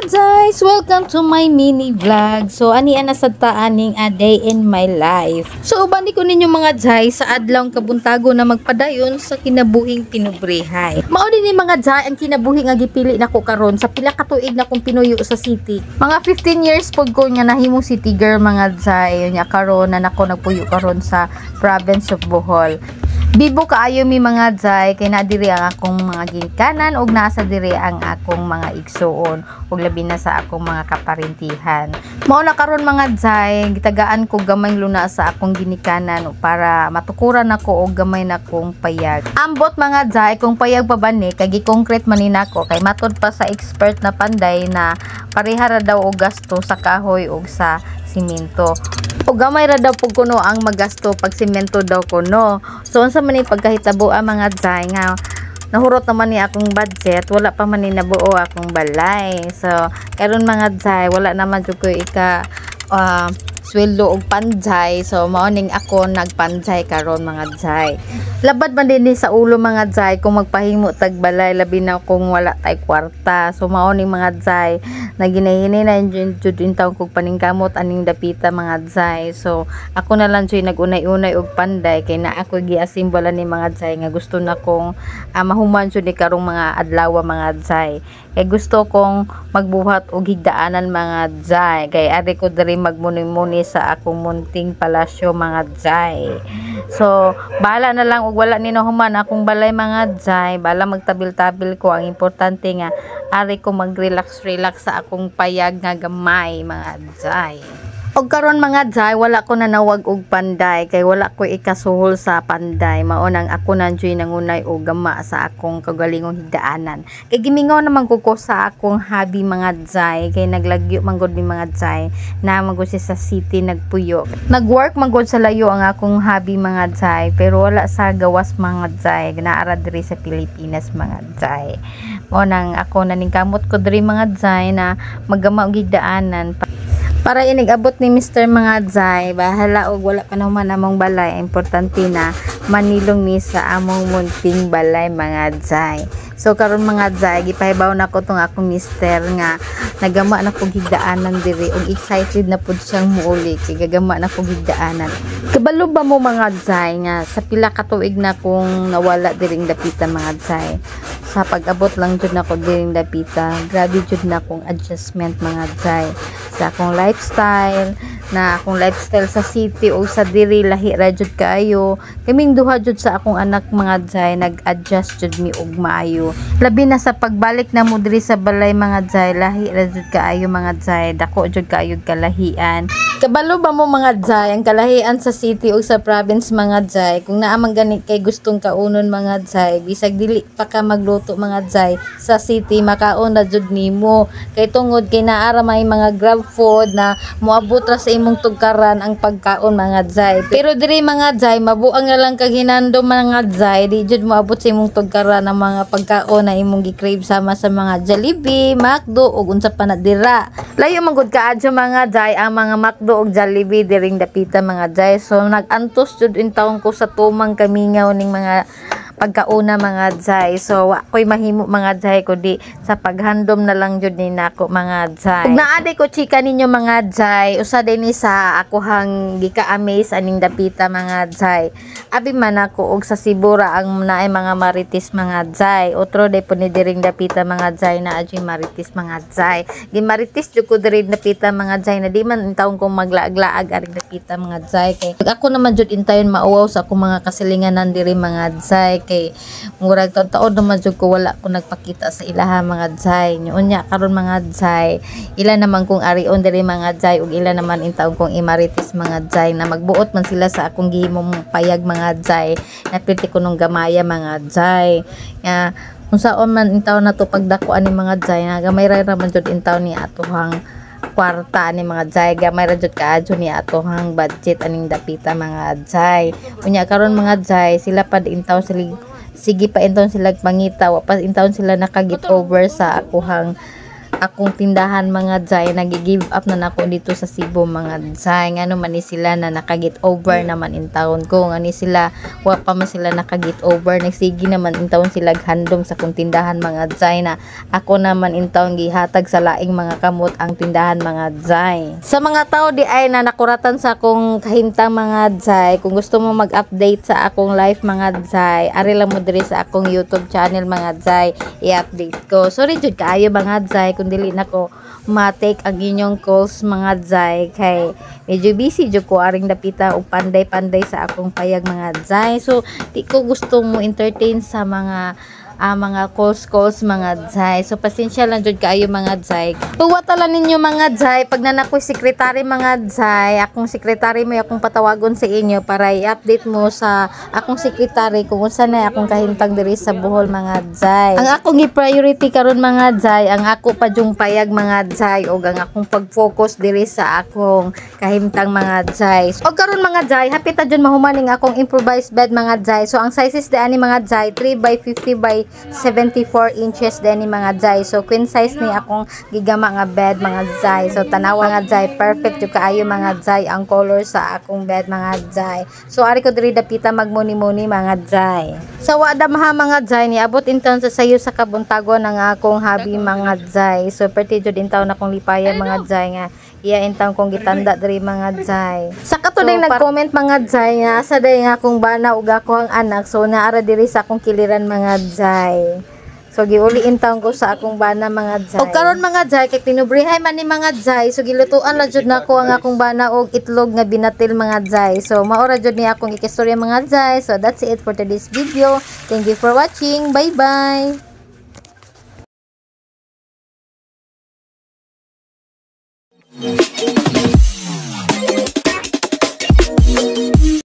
guys! Welcome to my mini vlog. So, anian na sa taaning a day in my life. So, ubani ko ninyo mga jay sa adlaw kabuntago na magpadayon sa kinabuhing pinubrehay. Mao din ni mga jay ang kinabuhi nga gipili nako karon sa pila ka tuig na kong pinuyo sa city. Mga 15 years pod ko nga nahimong city girl mga jay. Nya karon na nako nagpuyo karon sa province of Bohol. Bibo kaayo mi mga jay kay na diri ang akong mga ginikanan ug nasa diri ang akong mga igsuon ug labi na sa akong mga kaparintihan. Mao na karon mga jay gitagaan ko gamay luna sa akong ginikanan para matukuran ako og gamay na kong payag. Ambot mga jay kung payag pa bani kay gi-concrete man nako kay matud pa sa expert na panday na parehara daw og gasto sa kahoy ug sa simento. O gamay ra daw pug kuno ang magasto pag semento daw kuno. So unsa man ni pagkahitabo ang mga jay nga nahurot naman ni akong budget, wala pa man ni nabuo akong balay. So karon mga jay wala naman jud ko ika sweldo og panjay. So mao ning ako nagpanjay karon mga jay. Labad man din sa ulo mga jay kung magpahimo tag balay labi na kung wala tay kwarta. So mao ning mga jay na ginahini na jud intaw kog paningkamot aning dapita mga jay. So ako na lang jud nagunay-unay og panday kay na ako giasimbola ni mga jay nga gusto na kong mahuman jud ni karong mga adlaw mga jay. Kay gusto kong magbuhat og higdaanan mga jay kay ari ko diri magmuni-muni sa akong munting palasyo mga jay. So bahala na lang og wala ni nahuman akong balay mga jay, bala magtabil-tabil ko. Ang importante nga ari ko mag-relax sa akong payag nga gamay mga jay. Og karon mga jay wala ko nanawag og panday kay wala ko ikasuhol sa panday. Mao nang ako nanjoy nangunay og gama sa akong kagalingong higdaanan. Kay gimingaw naman ko sa akong hobby mga jay kay naglagyo man gud ni mga jay na magud sa city nagpuyo. Nagwork man gud sa layo ang akong hobby mga jay pero wala sa gawas mga jay naara diri sa Pilipinas mga jay. Mao nang ako naningkamot ko diri mga jay na maggama og higdaanan para inigabot ni Mr. mga jay, bahala og wala pa naman among balay. Importante na manilong ni sa among munting balay mga jay. So karon mga jay gipahibaw na ko tong akong mister nga nagama na ko higdaanan diri og excited na pud siyang muuli kay gagama na ko higdaanan. Kabalo ba mo mga jay nga sa pila ka tuig na kong nawala diring dapita mga jay. Sa pag-abot lang jud nako diring dapita, grabe jud na akong adjustment mga jay sa akong lifestyle na akong lifestyle sa city o sa diri lahi ra jud kaayo. Kaming duha jud sa akong anak mga jay nag-adjust jud mi og maayo. Labi na sa pagbalik na mo diri sa balay mga jay, lahi ra jud kaayo mga jay, dako jud kaayo kalahian. Kabalo ba mo mga jay ang kalahian sa city o sa province mga jay? Kung naa man gani kay gustong kaunon mga jay, bisag dili pa ka magluto mga jay sa city makaon na jud nimo. Kay tungod kay naara may mga grab food na moabot ra sa imong tugkaran ang pagkaon mga jay. Pero diri mga jay mabuang na lang kag hinandom mga jay, di jud moabot sa imong tugkaran ang mga pagkaon na imong gi-crave sama sa mga Jollibee, McDo ug unsa pa na dira. Layo man gud kaadyo mga jay ang mga McDo og Jollibee diring dapita mga jay. So nag-antos jud intawon ko sa tumang kamingaw ning mga pagkauna mga jay. So ako'y mahimo mga jay kundi sa paghandom na lang jud ni nako mga jay. Ug naade ko chika ninyo mga jay, usa din ni sa akohang gika-amaze aning dapita mga jay. Abi man ako og sa Sibura ang naay mga marites mga jay. Otro day po ni diring dapita mga jay na adyo marites mga jay. Di marites jud ko diri dapita mga jay na di man intawon kong maglaag-laag aring dapita mga jay kay ako naman jud intayon mauwaw sa akong mga kasilinganan diri mga jay kay murag taon naman jud ko wala ko nagpakita sa ilaha mga jay. Unya karon mga jay ila naman kong arion diri mga jay ug ila naman intawon kong imarites mga jay na magbuot man sila sa akong gihimong payag mga jay na pwede ko nung gamaya mga jay nga unsaon man intawon nato pagdakuan ni mga jay na gamay ra man jud intawon ni atohang kwarta ni mga jay, gamay ra jud kaadyo ni atohang budget aning dapita mga jay. Unya karon mga jay sila pa intaw sila sige pa intawon sila pangita wa pa intawon sila nakagit over sa akuhang akong tindahan mga jay, nagi-give up na nako dito sa Cebu mga jay. Ngano man ni sila na nakagit over naman in town ko, ngani sila wa pa man sila nakagit over, nagsigi naman in town sila handom sa kong tindahan mga jay, na ako naman in town gihatag sa laing mga kamot ang tindahan mga jay. Sa mga tao di ay na nakuratan sa akong kahimtang mga jay, kung gusto mo mag-update sa akong life mga jay, ari lang mo diri sa akong YouTube channel mga jay, i-update ko. Sorry jud kaayo mga jay kung dili nako ma-take ang inyong calls mga jay, kay medyo busy jud ko aring dapita og panday-panday sa akong payag mga jay. So di ko gusto mo entertain sa mga calls mga jay. So pasensya lang jud kaayo mga jay. Tuwa tala ninyo mga jay pag nanakoy sekretary mga jay, akong sekretary mo akong patawagon sa inyo para i-update mo sa akong sekretary kung unsa na akong kahintang diri sa Bohol mga jay. Ang akong i-priority karon mga jay, ang ako pa jung payag mga jay, og ang akong pag-focus diri sa akong kahimtang mga jay. Og karon mga jay, hapit ta jud mahumaning akong improvised bed mga jay. So ang sizes di ani mga jay 3 by 50 by 74 inches din ni mga jay. So queen size ni akong gigama nga bed mga jay. So tanawa nga jay, perfect yung kaayo mga jay ang color sa akong bed mga jay. So ari ko diri dapita magmuni-muni mga jay. Sa wada maha mga jay, ni abot intaon sa sayo sa kabuntagon ng akong hobby mga jay. So perti jud intaon akong lipaya mga jay nga iya intang kong gitanda diri mga jay. Sa katulay so, nag-comment mga jay nga asa day nga akong bana ug ako ang anak, so naara diri sa akong kiliran mga jay. So giuli intang ko sa akong bana mga jay. Og karon mga jay kay tinubrihay man ni mga jay, so gilutuan la jud nako ang akong bana og itlog nga binatil mga jay. So maora jud ni akong ikistorya mga jay. So that's it for today's video. Thank you for watching. Bye bye.